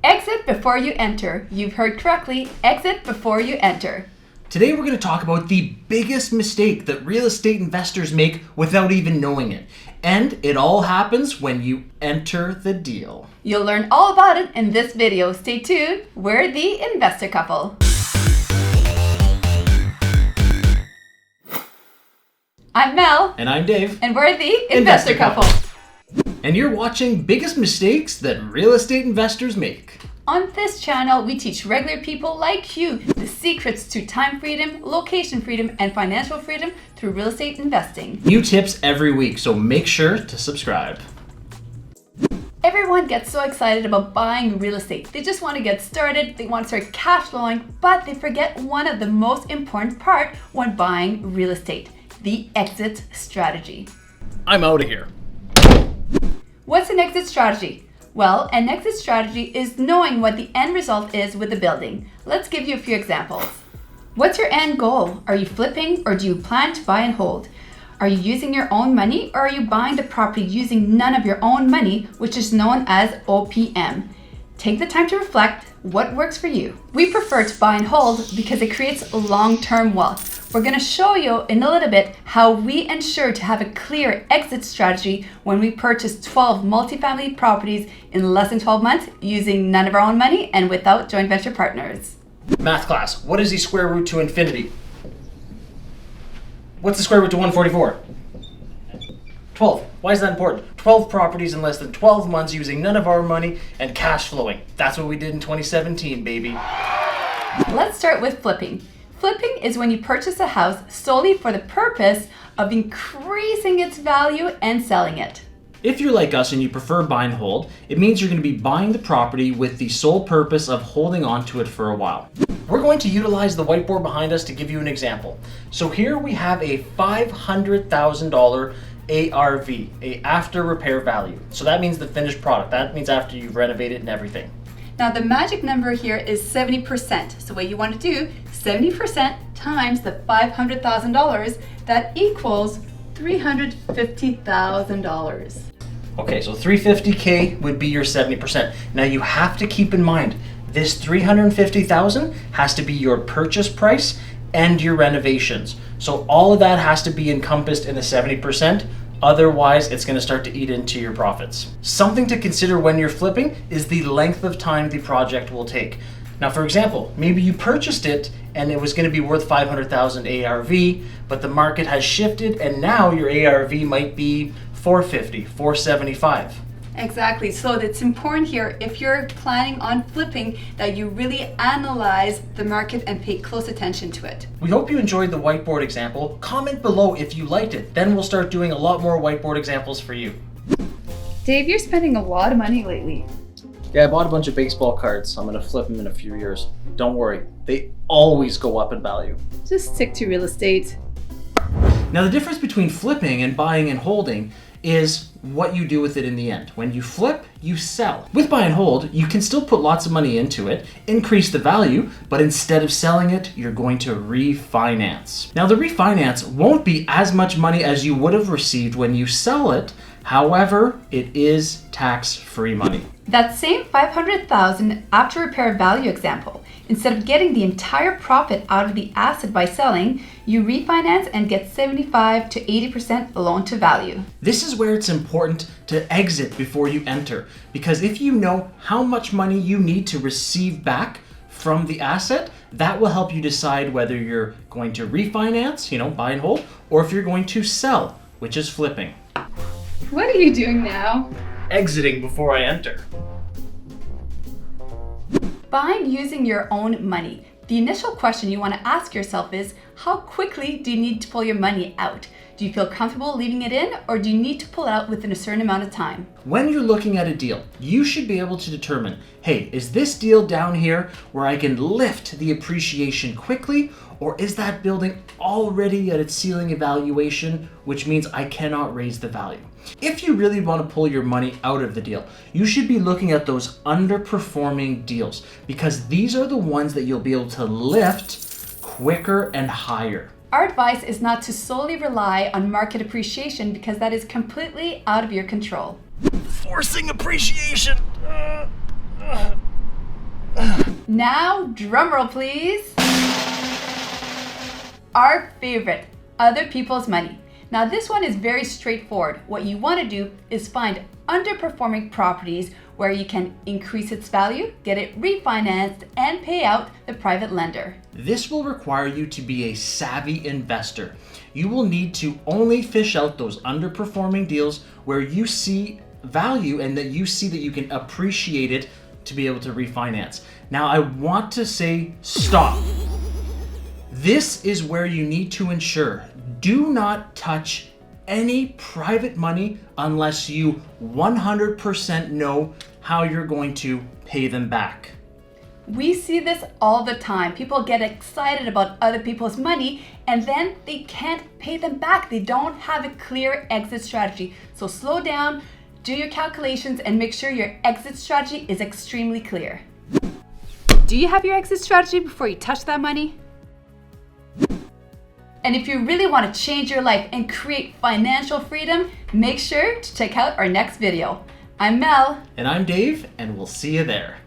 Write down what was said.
Exit before you enter. You've heard correctly. Exit before you enter. Today we're going to talk about the biggest mistake that real estate investors make without even knowing it. And it all happens when you enter the deal. You'll learn all about it in this video. Stay tuned. We're the investor couple. I'm Mel. And I'm Dave. And we're the investor couple. And you're watching Biggest Mistakes That Real Estate Investors Make. On this channel, we teach regular people like you the secrets to time freedom, location freedom, and financial freedom through real estate investing. New tips every week, so make sure to subscribe. Everyone gets so excited about buying real estate. They just want to get started, they want to start cash flowing, but they forget one of the most important part when buying real estate, the exit strategy. I'm out of here. What's an exit strategy? Well, an exit strategy is knowing what the end result is with the building. Let's give you a few examples. What's your end goal? Are you flipping or do you plan to buy and hold? Are you using your own money or are you buying the property using none of your own money, which is known as OPM? Take the time to reflect what works for you. We prefer to buy and hold because it creates long-term wealth. We're going to show you in a little bit how we ensure to have a clear exit strategy when we purchase 12 multifamily properties in less than 12 months using none of our own money and without joint venture partners. Math class, what is the square root to infinity? What's the square root to 144? 12. Why is that important? 12 properties in less than 12 months using none of our money and cash flowing. That's what we did in 2017, baby. Let's start with flipping. Flipping is when you purchase a house solely for the purpose of increasing its value and selling it. If you're like us and you prefer buy and hold, it means you're going to be buying the property with the sole purpose of holding on to it for a while. We're going to utilize the whiteboard behind us to give you an example. So here we have a $500,000 ARV, a after repair value. So that means the finished product. That means after you've renovated and everything. Now the magic number here is 70%. So what you want to do, 70% times the $500,000, that equals $350,000. Okay, so $350K would be your 70%. Now you have to keep in mind, this $350,000 has to be your purchase price and your renovations. So all of that has to be encompassed in the 70%. Otherwise, it's going to start to eat into your profits. Something to consider when you're flipping is the length of time the project will take. Now, for example, maybe you purchased it and it was going to be worth $500,000 ARV, but the market has shifted and now your ARV might be $450, $475. Exactly. So it's important here, if you're planning on flipping, that you really analyze the market and pay close attention to it. We hope you enjoyed the whiteboard example. Comment below if you liked it. Then we'll start doing a lot more whiteboard examples for you. Dave, you're spending a lot of money lately. Yeah, I bought a bunch of baseball cards. I'm going to flip them in a few years. Don't worry, they always go up in value. Just stick to real estate. Now the difference between flipping and buying and holding is what you do with it in the end. When you flip, you sell. With buy and hold, you can still put lots of money into it, increase the value, but instead of selling it, you're going to refinance. Now the refinance won't be as much money as you would have received when you sell it. However, it is tax-free money. That same $500,000 after repair value example, instead of getting the entire profit out of the asset by selling, you refinance and get 75 to 80% loan to value. This is where it's important to exit before you enter, because if you know how much money you need to receive back from the asset, that will help you decide whether you're going to refinance, buy and hold, or if you're going to sell, which is flipping. What are you doing now? Exiting before I enter. Buying using your own money. The initial question you want to ask yourself is, how quickly do you need to pull your money out? Do you feel comfortable leaving it in, or do you need to pull it out within a certain amount of time? When you're looking at a deal, you should be able to determine, hey, is this deal down here where I can lift the appreciation quickly, or is that building already at its ceiling evaluation, which means I cannot raise the value? If you really want to pull your money out of the deal, you should be looking at those underperforming deals, because these are the ones that you'll be able to lift quicker and higher. Our advice is not to solely rely on market appreciation because that is completely out of your control. Forcing appreciation. Now, drumroll please. Our favorite, other people's money. Now this one is very straightforward. What you want to do is find underperforming properties where you can increase its value, get it refinanced, and pay out the private lender. This will require you to be a savvy investor. You will need to only fish out those underperforming deals where you see value and that you see that you can appreciate it to be able to refinance. Now I want to say stop. This is where you need to ensure do not touch any private money unless you 100% know how you're going to pay them back. We see this all the time. People get excited about other people's money and then they can't pay them back. They don't have a clear exit strategy. So slow down, do your calculations, and make sure your exit strategy is extremely clear. Do you have your exit strategy before you touch that money? And if you really want to change your life and create financial freedom, make sure to check out our next video. I'm Mel. And I'm Dave, and we'll see you there.